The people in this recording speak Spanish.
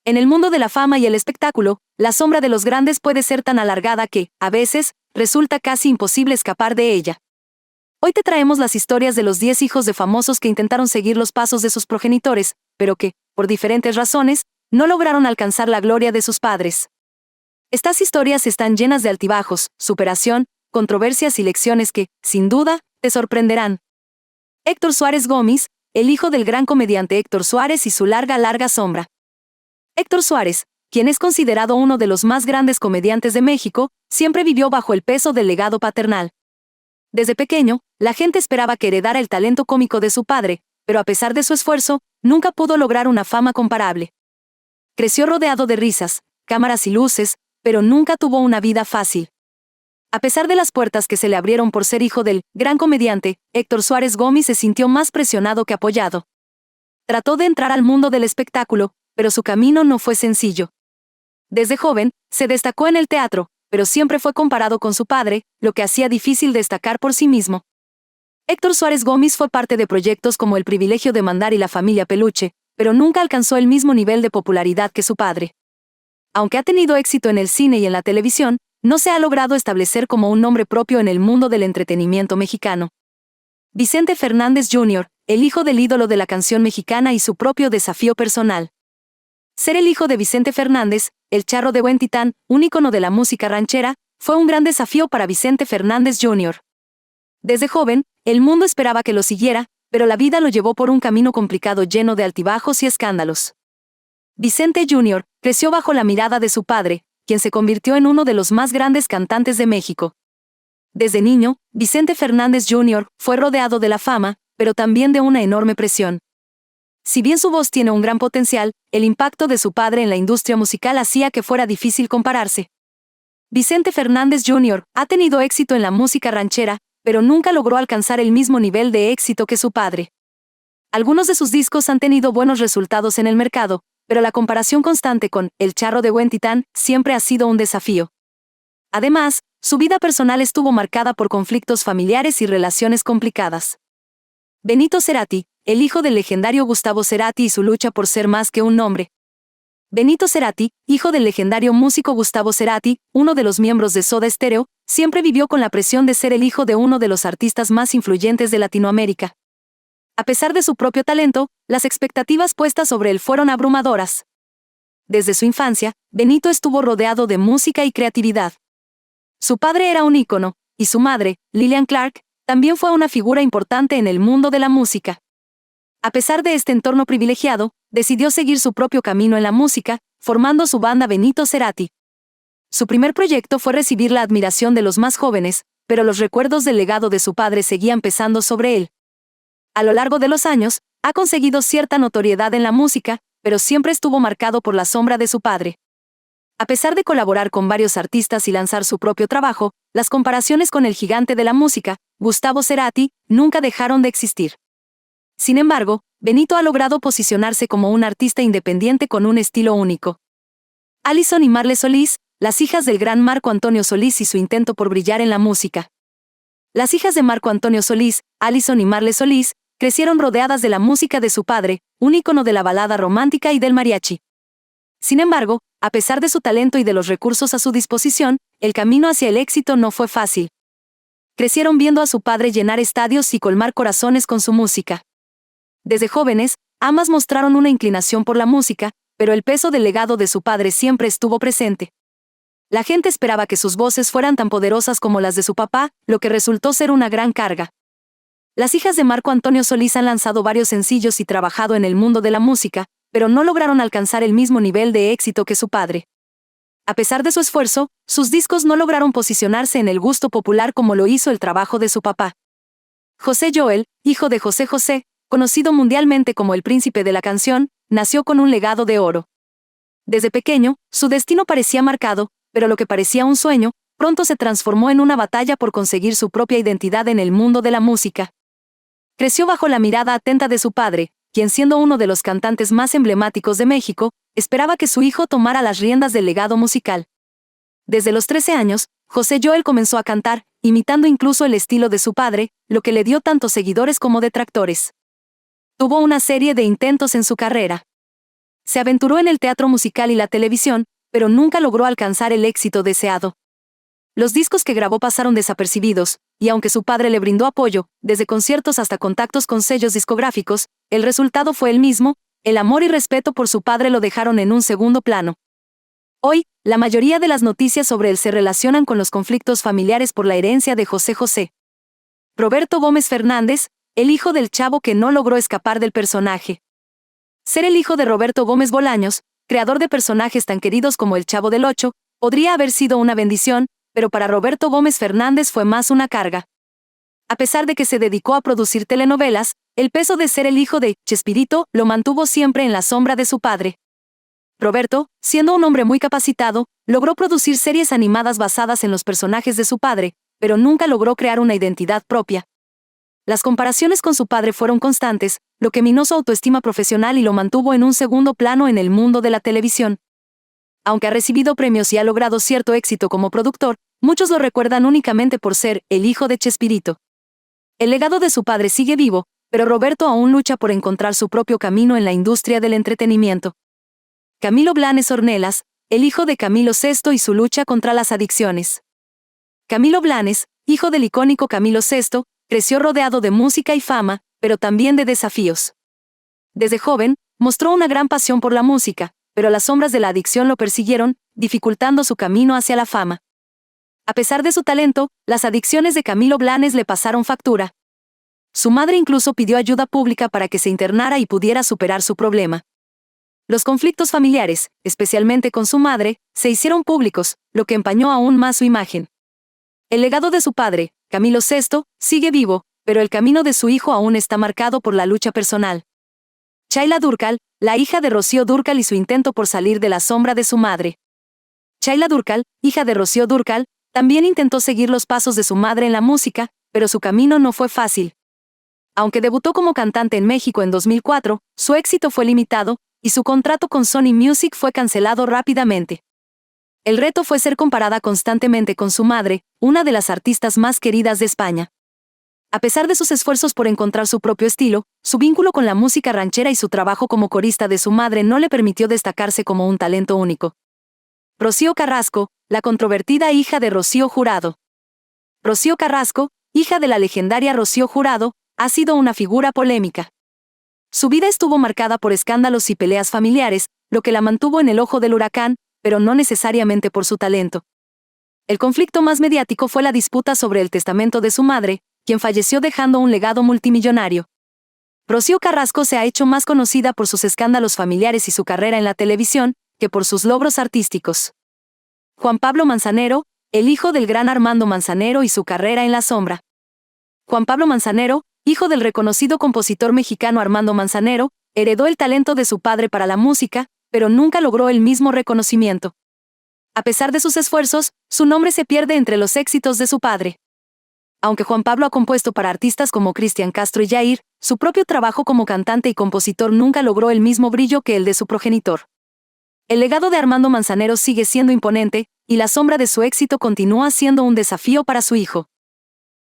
En el mundo de la fama y el espectáculo, la sombra de los grandes puede ser tan alargada que, a veces, resulta casi imposible escapar de ella. Hoy te traemos las historias de los 10 hijos de famosos que intentaron seguir los pasos de sus progenitores, pero que, por diferentes razones, no lograron alcanzar la gloria de sus padres. Estas historias están llenas de altibajos, superación, controversias y lecciones que, sin duda, te sorprenderán. Héctor Suárez Gómez, el hijo del gran comediante Héctor Suárez y su larga sombra. Héctor Suárez, quien es considerado uno de los más grandes comediantes de México, siempre vivió bajo el peso del legado paternal. Desde pequeño, la gente esperaba que heredara el talento cómico de su padre, pero a pesar de su esfuerzo, nunca pudo lograr una fama comparable. Creció rodeado de risas, cámaras y luces, pero nunca tuvo una vida fácil. A pesar de las puertas que se le abrieron por ser hijo del gran comediante, Héctor Suárez Gómez se sintió más presionado que apoyado. Trató de entrar al mundo del espectáculo, pero su camino no fue sencillo. Desde joven, se destacó en el teatro, pero siempre fue comparado con su padre, lo que hacía difícil destacar por sí mismo. Héctor Suárez Gómez fue parte de proyectos como El privilegio de mandar y La familia Peluche, pero nunca alcanzó el mismo nivel de popularidad que su padre. Aunque ha tenido éxito en el cine y en la televisión, no se ha logrado establecer como un nombre propio en el mundo del entretenimiento mexicano. Vicente Fernández Jr., el hijo del ídolo de la canción mexicana y su propio desafío personal. Ser el hijo de Vicente Fernández, el charro de Huentitán, un ícono de la música ranchera, fue un gran desafío para Vicente Fernández Jr. Desde joven, el mundo esperaba que lo siguiera, pero la vida lo llevó por un camino complicado lleno de altibajos y escándalos. Vicente Jr. creció bajo la mirada de su padre, quien se convirtió en uno de los más grandes cantantes de México. Desde niño, Vicente Fernández Jr. fue rodeado de la fama, pero también de una enorme presión. Si bien su voz tiene un gran potencial, el impacto de su padre en la industria musical hacía que fuera difícil compararse. Vicente Fernández Jr. ha tenido éxito en la música ranchera, pero nunca logró alcanzar el mismo nivel de éxito que su padre. Algunos de sus discos han tenido buenos resultados en el mercado, pero la comparación constante con El charro de Huentitán siempre ha sido un desafío. Además, su vida personal estuvo marcada por conflictos familiares y relaciones complicadas. Benito Cerati, el hijo del legendario Gustavo Cerati y su lucha por ser más que un nombre. Benito Cerati, hijo del legendario músico Gustavo Cerati, uno de los miembros de Soda Stereo, siempre vivió con la presión de ser el hijo de uno de los artistas más influyentes de Latinoamérica. A pesar de su propio talento, las expectativas puestas sobre él fueron abrumadoras. Desde su infancia, Benito estuvo rodeado de música y creatividad. Su padre era un ícono, y su madre, Lillian Clark, también fue una figura importante en el mundo de la música. A pesar de este entorno privilegiado, decidió seguir su propio camino en la música, formando su banda Benito Cerati. Su primer proyecto fue recibir la admiración de los más jóvenes, pero los recuerdos del legado de su padre seguían pesando sobre él. A lo largo de los años, ha conseguido cierta notoriedad en la música, pero siempre estuvo marcado por la sombra de su padre. A pesar de colaborar con varios artistas y lanzar su propio trabajo, las comparaciones con el gigante de la música, Gustavo Cerati, nunca dejaron de existir. Sin embargo, Benito ha logrado posicionarse como un artista independiente con un estilo único. Alison y Marle Solís, las hijas del gran Marco Antonio Solís y su intento por brillar en la música. Las hijas de Marco Antonio Solís, Alison y Marle Solís, crecieron rodeadas de la música de su padre, un ícono de la balada romántica y del mariachi. Sin embargo, a pesar de su talento y de los recursos a su disposición, el camino hacia el éxito no fue fácil. Crecieron viendo a su padre llenar estadios y colmar corazones con su música. Desde jóvenes, ambas mostraron una inclinación por la música, pero el peso del legado de su padre siempre estuvo presente. La gente esperaba que sus voces fueran tan poderosas como las de su papá, lo que resultó ser una gran carga. Las hijas de Marco Antonio Solís han lanzado varios sencillos y trabajado en el mundo de la música, pero no lograron alcanzar el mismo nivel de éxito que su padre. A pesar de su esfuerzo, sus discos no lograron posicionarse en el gusto popular como lo hizo el trabajo de su papá. José Joel, hijo de José José, conocido mundialmente como el príncipe de la canción, nació con un legado de oro. Desde pequeño, su destino parecía marcado, pero lo que parecía un sueño, pronto se transformó en una batalla por conseguir su propia identidad en el mundo de la música. Creció bajo la mirada atenta de su padre, quien siendo uno de los cantantes más emblemáticos de México, esperaba que su hijo tomara las riendas del legado musical. Desde los 13 años, José Joel comenzó a cantar, imitando incluso el estilo de su padre, lo que le dio tanto seguidores como detractores. Tuvo una serie de intentos en su carrera. Se aventuró en el teatro musical y la televisión, pero nunca logró alcanzar el éxito deseado. Los discos que grabó pasaron desapercibidos, y aunque su padre le brindó apoyo, desde conciertos hasta contactos con sellos discográficos, el resultado fue el mismo: el amor y respeto por su padre lo dejaron en un segundo plano. Hoy, la mayoría de las noticias sobre él se relacionan con los conflictos familiares por la herencia de José José. Roberto Gómez Fernández, el hijo del chavo que no logró escapar del personaje. Ser el hijo de Roberto Gómez Bolaños, creador de personajes tan queridos como el Chavo del Ocho, podría haber sido una bendición, pero para Roberto Gómez Fernández fue más una carga. A pesar de que se dedicó a producir telenovelas, el peso de ser el hijo de Chespirito lo mantuvo siempre en la sombra de su padre. Roberto, siendo un hombre muy capacitado, logró producir series animadas basadas en los personajes de su padre, pero nunca logró crear una identidad propia. Las comparaciones con su padre fueron constantes, lo que minó su autoestima profesional y lo mantuvo en un segundo plano en el mundo de la televisión. Aunque ha recibido premios y ha logrado cierto éxito como productor, muchos lo recuerdan únicamente por ser el hijo de Chespirito. El legado de su padre sigue vivo, pero Roberto aún lucha por encontrar su propio camino en la industria del entretenimiento. Camilo Blanes Ornelas, el hijo de Camilo VI y su lucha contra las adicciones. Camilo Blanes, hijo del icónico Camilo VI, creció rodeado de música y fama, pero también de desafíos. Desde joven, mostró una gran pasión por la música, pero las sombras de la adicción lo persiguieron, dificultando su camino hacia la fama. A pesar de su talento, las adicciones de Camilo Blanes le pasaron factura. Su madre incluso pidió ayuda pública para que se internara y pudiera superar su problema. Los conflictos familiares, especialmente con su madre, se hicieron públicos, lo que empañó aún más su imagen. El legado de su padre, Camilo VI, sigue vivo, pero el camino de su hijo aún está marcado por la lucha personal. Chayla Durcal, la hija de Rocío Dúrcal y su intento por salir de la sombra de su madre. Chayla Durcal, hija de Rocío Dúrcal, también intentó seguir los pasos de su madre en la música, pero su camino no fue fácil. Aunque debutó como cantante en México en 2004, su éxito fue limitado, y su contrato con Sony Music fue cancelado rápidamente. El reto fue ser comparada constantemente con su madre, una de las artistas más queridas de España. A pesar de sus esfuerzos por encontrar su propio estilo, su vínculo con la música ranchera y su trabajo como corista de su madre no le permitió destacarse como un talento único. Rocío Carrasco, la controvertida hija de Rocío Jurado. Rocío Carrasco, hija de la legendaria Rocío Jurado, ha sido una figura polémica. Su vida estuvo marcada por escándalos y peleas familiares, lo que la mantuvo en el ojo del huracán, pero no necesariamente por su talento. El conflicto más mediático fue la disputa sobre el testamento de su madre, quien falleció dejando un legado multimillonario. Rocío Carrasco se ha hecho más conocida por sus escándalos familiares y su carrera en la televisión, que por sus logros artísticos. Juan Pablo Manzanero, el hijo del gran Armando Manzanero y su carrera en la sombra. Juan Pablo Manzanero, hijo del reconocido compositor mexicano Armando Manzanero, heredó el talento de su padre para la música, pero nunca logró el mismo reconocimiento. A pesar de sus esfuerzos, su nombre se pierde entre los éxitos de su padre. Aunque Juan Pablo ha compuesto para artistas como Cristian Castro y Yair, su propio trabajo como cantante y compositor nunca logró el mismo brillo que el de su progenitor. El legado de Armando Manzanero sigue siendo imponente, y la sombra de su éxito continúa siendo un desafío para su hijo.